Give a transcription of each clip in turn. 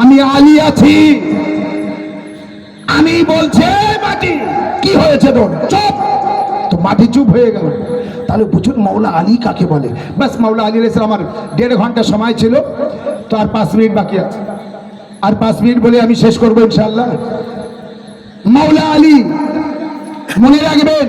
আমি আলী আছি। আমি বলছে মাটি কি হয়েছে তোর, চুপ। তো মাটি চুপ হয়ে গেল। তাহলে বুঝুন মাওলা আলী কাকে বলে। ব্যাস মাওলা আলী আলাইহিস সালাম, আমার 1.5 ঘন্টা সময় ছিল, তো আর 5 মিনিট বাকি আছে। আর 5 মিনিট বলে আমি শেষ করবো ইনশাআল্লাহ। মাওলা আলী, মনে রাখবেন,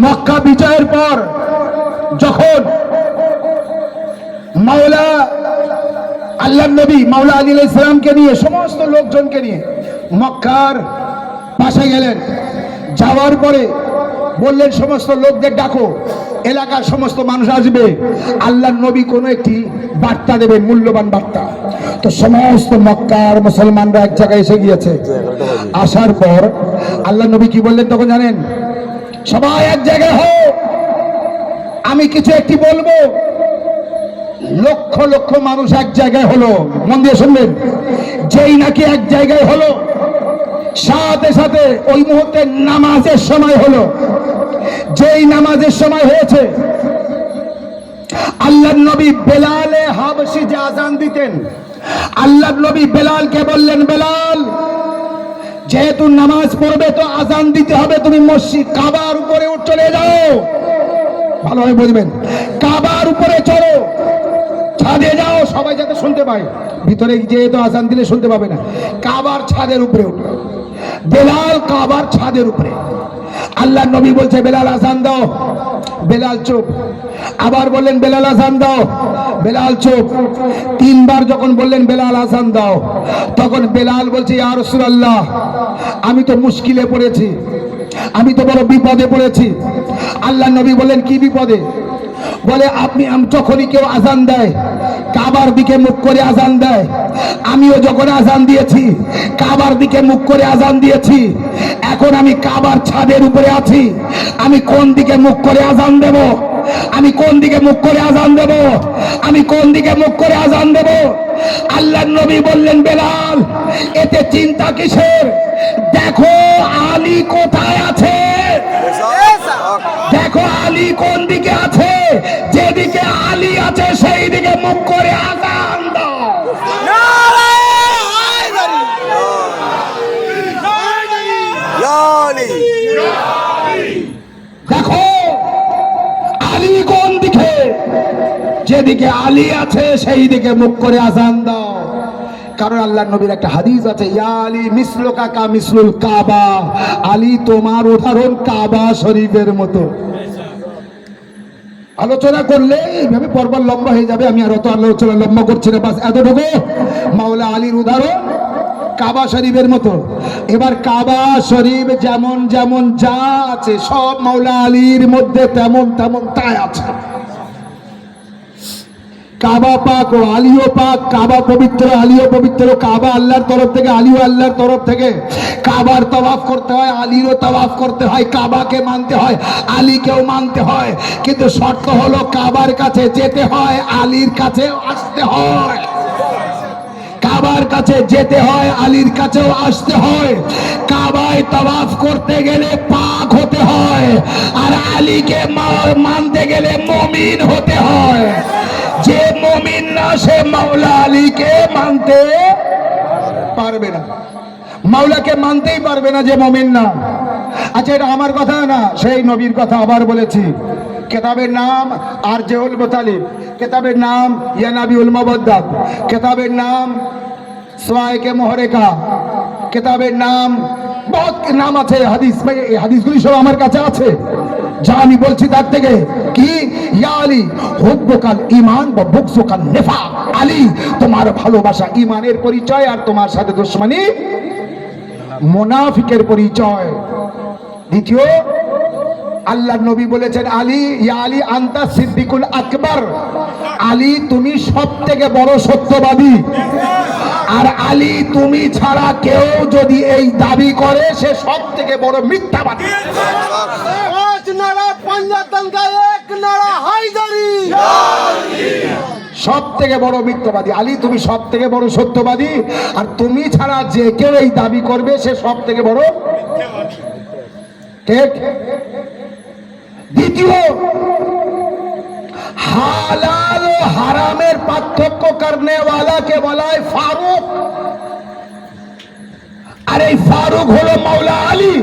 মক্কা বিজয়ের পর যখন মাওলা আল্লাহর নবী মাওলা আলী আলাইহিস সালামকে নিয়ে সমস্ত লোকজনকে নিয়ে মক্কার পাশে গেলেন, যাওয়ার পরে বললেন সমস্ত লোকদের ডাকো, এলাকার সমস্ত মানুষ আসবে, আল্লাহর নবী কোনো একটি বার্তা দেবেন, মূল্যবান বার্তা। তো সমস্ত মক্কার মুসলমানরা এক জায়গায় এসে গিয়েছে। আসার পর আল্লাহর নবী কি বললেন তখন জানেন? সবাই এক জায়গায় হও, আমি কিছু একটি বলবো। লক্ষ লক্ষ মানুষ এক জায়গায় হলো। মন দিয়ে শুনবেন, যেই নাকি এক জায়গায় হলো, সাথে সাথে ওই মুহূর্তে নামাজের সময় হলো। যেই নামাজের সময় হয়েছে, আল্লাহর নবী বেলালে হাবশী যে আযান দিতেন, আল্লাহর নবী বেলালকে বললেন, বেলাল, যেহেতু নামাজ পড়বে তো আযান দিতে হবে, তুমি মসজিদ কাবার উপরে চলে যাও। ভালোভাবে বুঝবেন, কাবার উপরে চলো, ছাদে যাও, সবাই যাতে শুনতে পায়। ভিতরে যেহেতু আযান দিলে শুনতে পাবে না। কাবার ছাদের উপরে উঠলো। বেলাল কাবার ছাদের উপরে। আল্লাহ নবী বলছে, বেলাল আযান দাও। বেলাল চুপ। আবার বললেন, বেলাল আযান দাও। বেলাল চুপ। 3 বার যখন বললেন বেলাল আযান দাও, তখন বেলাল বলছে, ইয়া রাসূলুল্লাহ, আমি তো মুশকিলে পড়েছি, আমি তো বড় বিপদে পড়েছি। আল্লাহ নবী বললেন, কি বিপদে? বলে, আপনি যখনই কেউ আযান দেয় কাবার দিকে মুখ করে আযান দেয়, আমিও যখন আযান দিয়েছি কাবার দিকে মুখ করে আযান দিয়েছি। এখন আমি কাবার ছাদের উপরে আছি, আমি কোন দিকে মুখ করে আযান দেব? আমি কোন দিকে মুখ করে আযান দেব? আমি কোন দিকে মুখ করে আযান দেব? আল্লাহর নবী বললেন, বেলাল, এতে চিন্তা কিসের? দেখো আলী কোথায় আছে, দেখো আলী কোন দিকে আছে, যেদিকে আলী আছে সেই দিকে মুখ করে আযান দাও। দেখো আলী কোন দিকে, যেদিকে আলী আছে সেই দিকে মুখ করে আযান দাও। কারণ আল্লাহর নবীর একটা হাদিস আছে, ইয়া আলী মিসলুকা কা মিসলুল কাবা, আলী তোমার উদাহরণ কাবা শরীফের মতো। আলোচনা করলে এইভাবে পর্ব লম্বা হয়ে যাবে, আমি আর অত আলোচনা লম্বা করছি না, বাস এতটুকু। মাওলা আলীর উদাহরণ কাবা শরীফের মতো। এবার কাবা শরীফ যেমন যেমন যা আছে সব মাওলা আলীর মধ্যে তেমন তেমন তাই আছে। কাবা পাক ও আলীও পাক, কাবা পবিত্র আলীও পবিত্র। কাবা আল্লাহর তরফ থেকে, আলীও আল্লাহর তরফ থেকে। কাবার তওয়াফ করতে হয়, আলীরও তওয়াফ করতে হয়। কাবাকে মানতে হয়, আলীকেও মানতে হয়, কিন্তু শর্ত হলো কাবার কাছে যেতে হয়, আলীর কাছে আসতে হয়। কাবার কাছে যেতে হয়, আলীর কাছেও আসতে হয়। কাবায় তওয়াফ করতে গেলে পাক হতে হয়, আর আলীকে মানতে গেলে মুমিন হতে হয়। যে মুমিন না সে মাওলা আলীকে মানতে পারবে না, মাওলাকে মানতেই পারবে না যে মুমিন না। আচ্ছা, এটা আমার কথা না, সেই নবীর কথা আবার বলেছি। কিতাবের নাম আরজেউল মুতালিব, কিতাবের নাম ইয়ানাবিউল মুবাদ্দাদ, কিতাবের নাম সোয়াইকে মুহরেকা, কিতাবের নাম বহুত নাম আছে। হাদিস, এই হাদিসগুলি সব আমার কাছে আছে, যা আমি বলছি তার থেকে। কি? ইয়া আলী হুব্বুকাল ঈমান ওয়া বুগযুকান নিফাক। আলী, তোমার ভালোবাসা ঈমানের পরিচয়, আর তোমার সাথে দুশমনি মুনাফিকের পরিচয়। দ্বিতীয়, আল্লাহর নবী বলেছেন, আলী, ইয়া আলী আনতা সিদ্দিকুল আকবার। আলী, তুমি সবথেকে বড় সত্যবাদী। আর আলী, তুমি ছাড়া কেউ যদি এই দাবি করে সে সবথেকে বড় মিথ্যাবাদী। সব থেকে বড় মিথ্যাবাদী আলী, তুমি সব থেকে বড় সত্যবাদী, আর তুমি ছাড়া যে কেউ এই দাবি করবে সে সব থেকে বড় ঠিক। দ্বিতীয়, হালাল ও হারামের পার্থক্য করনে ওয়ালাকে বলা হয় ফারুক। আর এই ফারুক হলো মাওলা আলী।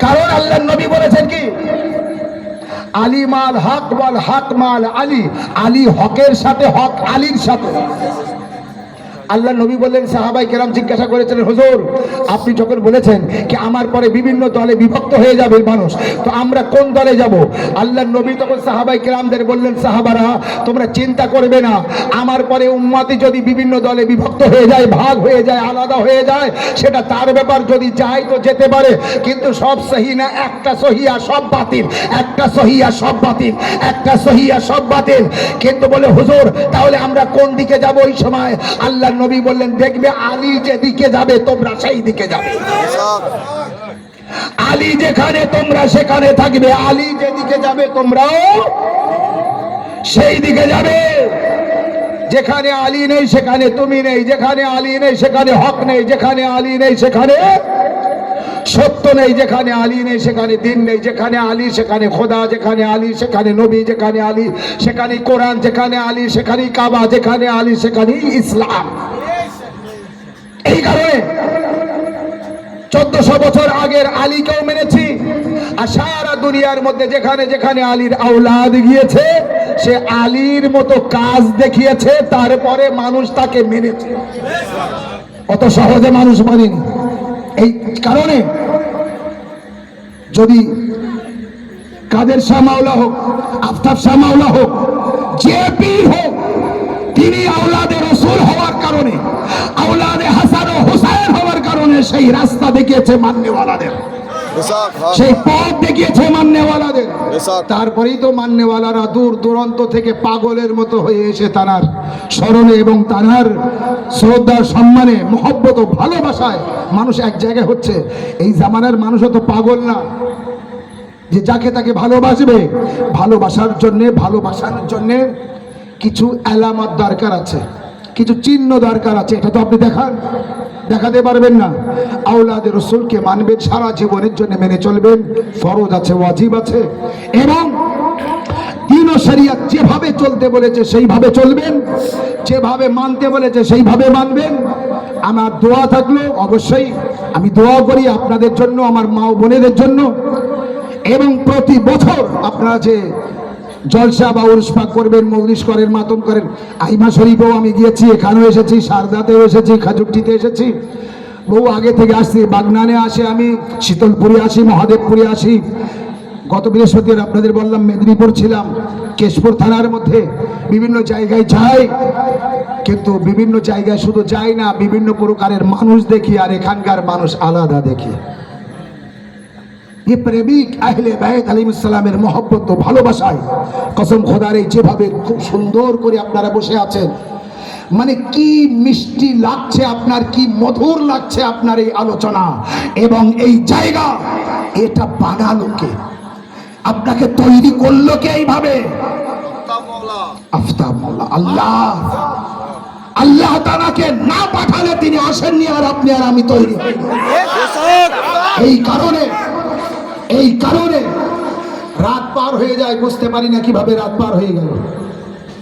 কারণ আল্লাহর নবী বলেছেন কি, আলী মাল হক ওয়াল হক মাল আলী, আলী হকের সাথে হক আলীর সাথে। আল্লাহ নবী বললেন, সাহাবাই কেরাম জিজ্ঞাসা করেছিলেন, হুজুর আপনি যখন বলেছেন কি আমার পরে বিভিন্ন দলে বিভক্ত হয়ে যাবে মানুষ, তো আমরা কোন দলে যাব? আল্লাহ নবী তখন সাহাবাই কেরামদের বললেন, সাহাবারা তোমরা চিন্তা করবে না, আমার পরে উম্মতি যদি বিভিন্ন দলে বিভক্ত হয়ে যায়, ভাগ হয়ে যায়, আলাদা হয়ে যায়, সেটা তার ব্যাপার, যদি যায় তো যেতে পারে, কিন্তু সব সহি না, একটা সহি আর সব বাতিল, একটা সহি আর সব বাতিল, একটা সহি আর সব বাতিল। কিন্তু বলে হুজুর তাহলে আমরা কোন দিকে যাব? ওই সময় আল্লাহ নবী বললেন, দেখবে আলী যেদিকে যাবে তোমরা সেই দিকে যাবে, আলী যেখানে তোমরা সেখানে থাকবে, আলী যেদিকে যাবে তোমরাও সেই দিকে যাবে। যেখানে আলী নেই সেখানে তুমি নেই, যেখানে আলী নেই সেখানে হক নেই, যেখানে আলী নেই সেখানে সত্য নেই, যেখানে আলী নেই সেখানে দিন নেই, যেখানে আলী সেখানে খোদা, যেখানে আলী সেখানে নবী, যেখানে আলী সেখানে কোরআন, যেখানে আলী সেখানে কাবা, যেখানে আলী সেখানে ইসলাম। এই কারণে 1400 বছর আগের আলীকেও মেনেছি, আর সারা দুনিয়ার মধ্যে যেখানে যেখানে আলীর আওলাদ গিয়েছে সে আলীর মতো কাজ দেখিয়েছে, তারপরে মানুষ তাকে মেনেছে। অত সহজে মানুষ মানেনি। এই কারণে যদি কাদের শাহ মাওলা হোক, আফতাব শাহ মাওলা হোক, যে পীর হোক, তিনি আওলাদে রসুল হওয়ার কারণে, আওলাদে হাসান ও হুসাইন হওয়ার কারণে সেই রাস্তা দেখিয়েছে মাননেওয়ালাদের, সেই পথ দেখিয়েছে মাননেওয়ালাদের। তারপরেই তো মাননেওয়ালারা দূর দূরান্ত থেকে পাগলের মতো হয়ে এসে তার স্মরণে এবং তার শ্রদ্ধার সম্মানে, মহব্বত ও ভালোবাসায় মানুষ এক জায়গায় হচ্ছে। এই জামানার মানুষও তো পাগল না যে যাকে তাকে ভালোবাসবে। ভালোবাসার জন্যে কিছু আলামত দরকার আছে, কিছু চিহ্ন দরকার আছে। এটা তো আপনি দেখাতে পারবেন না। আওলাদে রসুলকে মানবেন, সারা জীবনের জন্য মেনে চলবেন, ফরজ আছে, ওয়াজিব আছে, এবং দ্বীন ও শরিয়ত যেভাবে চলতে বলেছে সেইভাবে চলবেন, যেভাবে মানতে বলেছে সেইভাবে মানবেন। আমার দোয়া থাকলো, অবশ্যই আমি দোয়া করি আপনাদের জন্য, আমার মা ও বোনেদের জন্য, এবং প্রতি বছর আপনারা যে জলসা বা উরুস পাক করবেন, মজলিস করেন, মাতম করেন, আইমা শরীফেও আমি গিয়েছি, এখানেও এসেছি, সারদাতেও এসেছি, খাজুরটিতে এসেছি, বহু আগে থেকে আসছি, বাগনানে আসি, আমি শীতলপুরে আসি, মহাদেবপুরে আসি। গত বৃহস্পতিবার আপনাদের বললাম মেদিনীপুর ছিলাম, কেশপুর থানার মধ্যে বিভিন্ন জায়গায় যাই, কিন্তু বিভিন্ন জায়গায় শুধু যাই না, বিভিন্ন প্রকারের মানুষ দেখি, আর এখানকার মানুষ আলাদা দেখি। প্রেমিক আহলে বাইত আলাইহিস সালামের মহব্বত ও ভালোবাসায় কসম খোদার, এই যেভাবে খুব সুন্দর করে আপনারা বসে আছেন, মানে কি মিষ্টি লাগছে আপনার, কি মধুর লাগছে আপনার এই আলোচনা এবং এই জায়গা। এটা বানালো কে? আপনাকে তৈরি করলো কে এইভাবে? আফতাব মাওলা। আল্লাহ তাআলাকে না পাঠালে তিনি আসেননি, আর আপনি আর আমি তৈরি হইনি। এই কারণে রাত পার হয়ে যায়, বুঝতে পারি না কিভাবে রাত পার হয়ে গেল।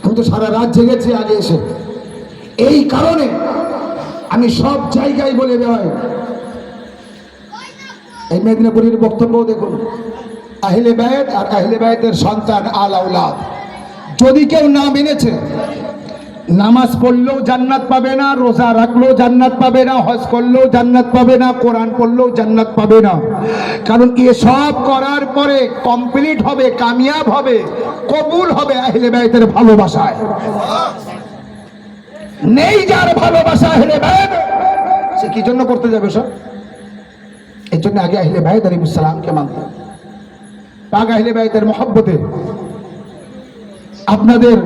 আমি তো সারা রাত জেগেছি আগে এসে। এই কারণে আমি সব জায়গায় বলে বেড়াই। এই মেদিনীপুরের বক্তব্য দেখুন, আহলে বাইত আর আহলে বাইতের সন্তান আল আওলাদ, যদি কেউ না মেনেছে, নামাজ পড়লেও জান্নাত পাবে না, রোজা রাখলেও জান্নাত পাবে না, হজ করলেও জান্নাত পাবে না, কোরআন পড়লেও জান্নাত পাবে না। কারণ এসব করার পরে কমপ্লিট হবে, কামিয়াব হবে, কবুল হবে আহলে বাইতের ভালোবাসায়। নেই যার ভালোবাসা আহলে বাইত, সে কি জন্য করতে যাবে সব? এর জন্য আগে আহলে বাইত আলাইহিস সালামকে মানতে, পাক আহলে বাইতের মহব্বতে আপনাদের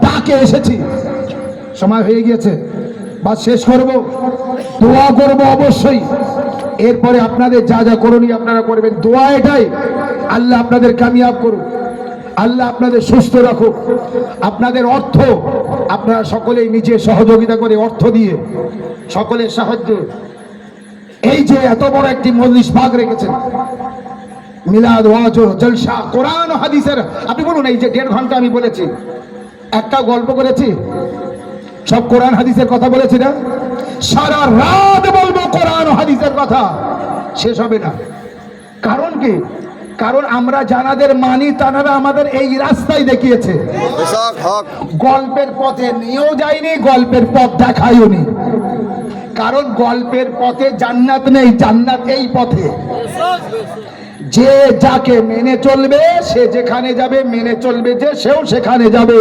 ডাকে এসেছি। সময় হয়ে গিয়েছে, বাস শেষ করব, দোয়া করব অবশ্যই। এরপরে আপনাদের যা যা করণীয় আপনারা করবেন। দোয়া এটাই, আল্লাহ আপনাদের কামিয়াব করুক, আল্লাহ আপনাদের সুস্থ রাখুক। আপনাদের অর্থ আপনারা সকলেই নিজে সহযোগিতা করে, অর্থ দিয়ে সকলের সাহায্য, এই যে এত বড় একটি মজলিস পাক রেখেছেন, মিলাদ, ওয়াজ, জলসা, কোরআন ও হাদিসের। আপনি বলুন, এই যে 1.5 ঘন্টা আমি বলেছি, একটা গল্প করেছি? সব কোরআন হাদিসের কথা বলেছি না? সারা রাত বলবো কোরআন ও হাদিসের কথা, শেষ হবে না। কারণ কি? কারণ আমরা যাদের মানি তারা আমাদের এই রাস্তায় দেখিয়েছে। গল্পের পথে নিয়েও যায়নি, গল্পের পথ দেখায়নি। কারণ গল্পের পথে জান্নাত নেই, জান্নাত এই পথে। যে যাকে মেনে চলবে সে যেখানে যাবে, মেনে চলবে যে সেও সেখানে যাবে।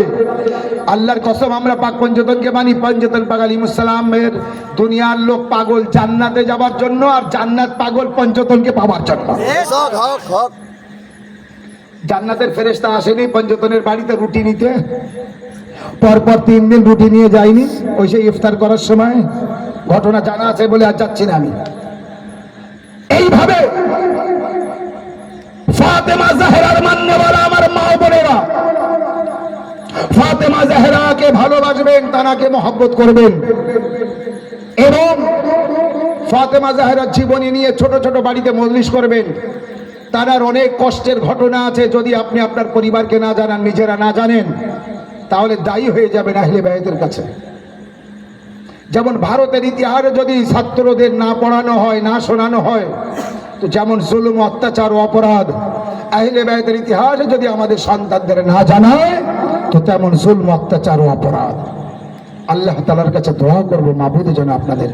আল্লাহর কসম, আমরা পাক পঞ্চতনকে মানি। পঞ্চতন পাক আলাইহিসসালামের দুনিয়ার লোক পাগল জান্নাতে যাবার জন্য, আর জান্নাত পাগল পঞ্চতনকে পাওয়ার জন্য। জান্নাতের ফেরেশতা আসেনি পঞ্চতনের বাড়িতে রুটি নিতে, পরপর 3 দিন রুটি নিয়ে যায়নি। ওই সেই ইফতার করার সময় ঘটনা জানা আছে বলে আর যাচ্ছি না আমি। এইভাবে ফাতেমা জাহরার মান্যওয়ালা আমার মা বোনেরা, ফাতেমা জাহরাকে ভালোবাসবেন, তাকে মহব্বত করবেন। এবং ফাতেমা জাহরার জীবনী নিয়ে ছোট ছোট বাড়িতে মজলিস করবেন। তার অনেক কষ্টের ঘটনা আছে। যদি আপনি আপনার পরিবারকে না জানান, নিজেরা না জানেন, তাহলে দায়ী হয়ে যাবেন আহলে বায়তের কাছে। যেমন ভারতের ইতিহাসে যদি ছাত্রদের না পড়ানো হয়, না শোনানো হয়, তো যেমন জুলুম, অত্যাচার ও অপরাধ আহলে বায়তের ইতিহাসে যদি আমাদের সন্তানদের না জানায়, তো তেমন জুলুম, অত্যাচার ও অপরাধ। আল্লাহ তাআলার কাছে দোয়া করব, মাবুদ যেন আপনাদের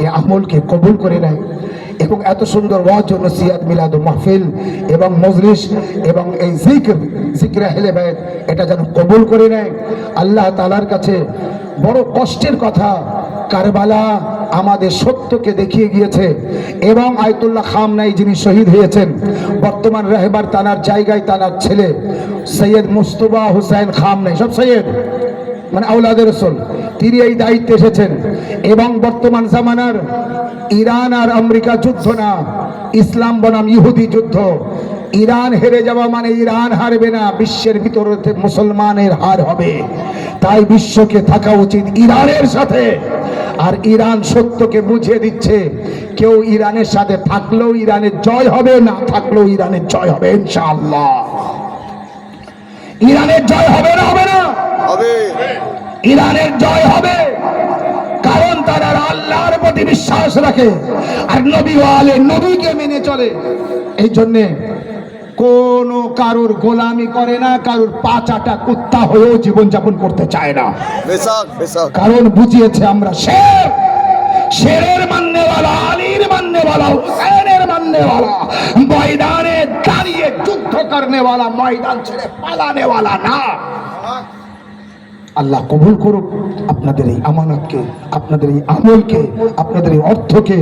এই আমলকে কবুল করে নেয় এবং এত সুন্দর ওয়াজ ও নসিহত, মিলাদ ও মাহফিল এবং মজলিস এবং এই জিকির আহলে বায়ত, এটা যেন কবুল করে নেয়। আল্লাহ তাআলার কাছে বড় কষ্টের কথা, কারবালা আমাদের সত্যকে দেখিয়ে গিয়েছে। এবং আয়াতুল্লাহ খামনাই যিনি শহীদ হয়েছেন, বর্তমান রাহবার তানার জায়গায় তানার ছেলে সৈয়দ মুস্তফা হুসাইন খামনাই, সব সৈয়দ মানে আওলাদে রাসূল, তিনি এই দায়িত্বে এসেছেন। এবং বর্তমান জামানার ইরান আর আমেরিকা যুদ্ধ না, ইসলাম বনাম ইহুদি যুদ্ধ। ইরান হেরে যাওয়া মানে ইরান হারবে না, বিশ্বের ভিতরে মুসলমানের হার হবে। তাই বিশ্বকে থাকা উচিত ইরানের সাথে। আর ইরান সত্যকে বুঝিয়ে দিচ্ছে, কেউ ইরানের সাথে থাকলেও ইরানের জয় হবে, না থাকলেও ইরানের জয় হবে ইনশাআল্লাহ। ইরানের জয় হবে না? হবে না? হবে। ইরানের জয় হবে, কারণ তারা আল্লাহর প্রতি বিশ্বাস রাখে আর নবী ওয়ালে নবীকে মেনে চলে। এই জন্যে কোন কারুর গোলামি করে না, কারুর পাচাটা কুত্তা হয়েও জীবনযাপন করতে চায় না। কারণ বুঝিয়েছে আমরা শের, শেরের মাননেওয়ালা, আলীর মাননেওয়ালা, হুসেনের মাননেওয়ালা, ময়দানে দাঁড়িয়ে যুদ্ধ করনেওয়ালা, ময়দান ছেড়ে পালানেওয়ালা না। আল্লাহ কবুল করুক আপনাদের এই আমানতকে, আপনাদের এই আমলকে, আপনাদের এই অর্থকে,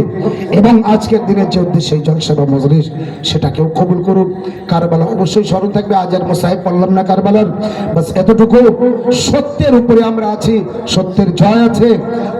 এবং আজকের দিনের যে উদ্দেশ্যে জলসা বা মজলিস, সেটাকেও কবুল করুক। কারবালা অবশ্যই স্মরণ থাকবে। আজ আর মোসাহেব পড়লাম না কারবালার, বাস এতটুকু, সত্যের উপরে আমরা আছি, সত্যের জয় আছে।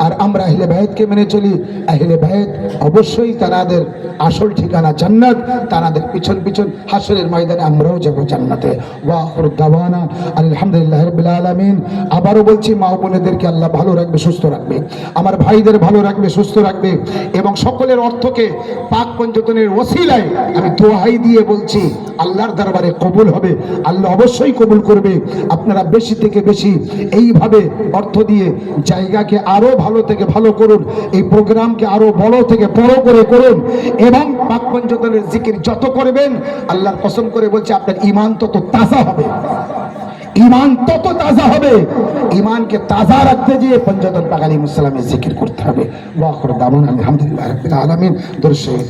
আর আমরা আহলে বায়তকে মেনে চলি। আহলে বায়ত অবশ্যই তাদের আসল ঠিকানা জান্নাত, তাদের পিছন পিছন হাসরের ময়দানে আমরাও যাব জান্নাতে। ওয়া আখিরু দাওয়ানা আলহামদুলিল্লাহি রাব্বিল আলামিন। আবারও বলছি, মা বোনেদেরকে আল্লাহ ভালো রাখবে, সুস্থ রাখবে, আমার ভাইদের ভালো রাখবে, সুস্থ রাখবে, এবং সকলের অর্থকে পাক পঞ্চতনের ওসিলায় আমি দোহাই দিয়ে বলছি, আল্লাহর দরবারে কবুল হবে। আল্লাহ অবশ্যই কবুল করবে। আপনারা বেশি থেকে বেশি এইভাবে অর্থ দিয়ে জায়গাকে আরো ভালো থেকে ভালো করুন, এই প্রোগ্রামকে আরো বড় থেকে বড় করে করুন, এবং পাক পঞ্চতনের জিকির যত করবেন, আল্লাহর কসম করে বলছে, আপনার ঈমান তত তাজা হবে, ঈমান তত তাজা হবে। ঈমানকে তাজা রাখতে গিয়ে পঞ্চতন পাক আলাইহিস সালামের জিকির করতে হবে। ওয়া আখিরু দাওয়ানা আলহামদুলিল্লাহি রাব্বিল আলামিন। দরুদ শরীফ।